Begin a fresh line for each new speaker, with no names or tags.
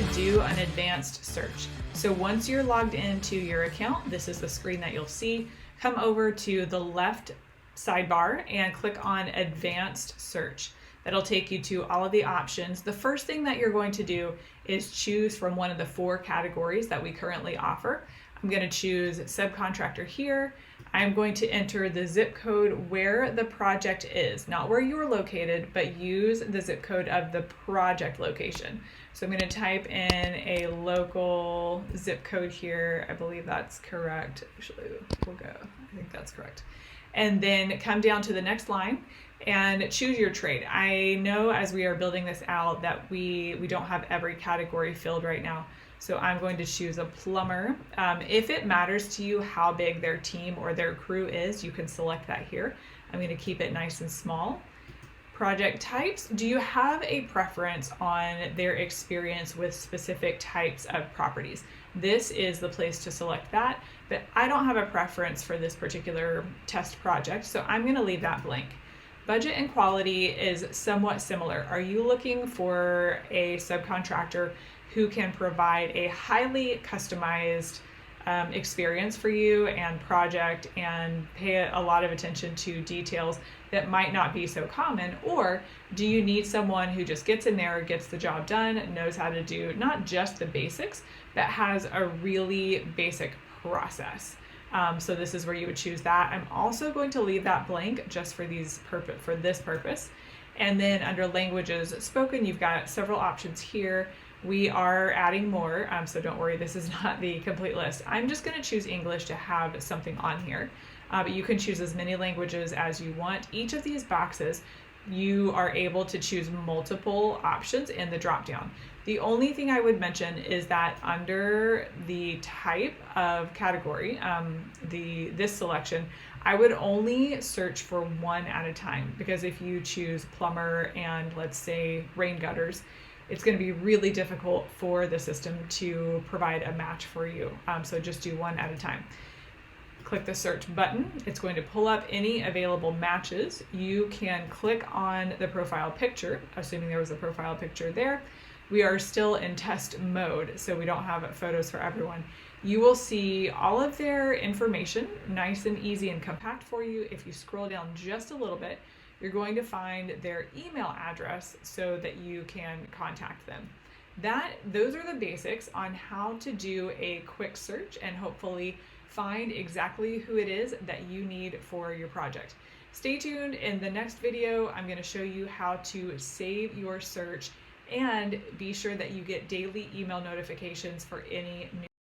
to do an advanced search. So once you're logged into your account, this is the screen that you'll see. Come over to the left sidebar and click on advanced search. That'll take you to all of the options. The first thing that you're going to do is choose from one of the 4 categories that we currently offer. I'm going to choose subcontractor here. I'm going to enter the zip code where the project is, not where you're located, but use the zip code of the project location. So I'm going to type in a local zip code here. I believe that's correct. Actually, we'll go. I think that's correct. And then come down to the next line and choose your trade. I know as we are building this out that we don't have every category filled right now. So I'm going to choose a plumber. If it matters to you how big their team or their crew is, you can select that here. I'm going to keep it nice and small. Project types. Do you have a preference on their experience with specific types of properties? This is the place to select that, but I don't have a preference for this particular test project, so I'm going to leave that blank. Budget and quality is somewhat similar. Are you looking for a subcontractor who can provide a highly customized experience for you and project and pay a lot of attention to details that might not be so common? Or do you need someone who just gets in there, gets the job done, knows how to do not just the basics, but has a really basic process? So this is where you would choose that. I'm also going to leave that blank just for this purpose. And then under languages spoken, you've got several options here. We are adding more, so don't worry, this is not the complete list. I'm just going to choose English to have something on here, but you can choose as many languages as you want. Each of these boxes, you are able to choose multiple options in the drop-down. The only thing I would mention is that under the type of category, this selection, I would only search for one at a time, because if you choose plumber and let's say rain gutters, it's going to be really difficult for the system to provide a match for you. So just do one at a time. Click the search button. It's going to pull up any available matches. You can click on the profile picture, assuming there was a profile picture there. We are still in test mode, so we don't have photos for everyone. You will see all of their information, nice and easy and compact for you. If you scroll down just a little bit, you're going to find their email address so that you can contact them. Those are the basics on how to do a quick search and hopefully find exactly who it is that you need for your project. Stay tuned. In the next video, I'm going to show you how to save your search and be sure that you get daily email notifications for any new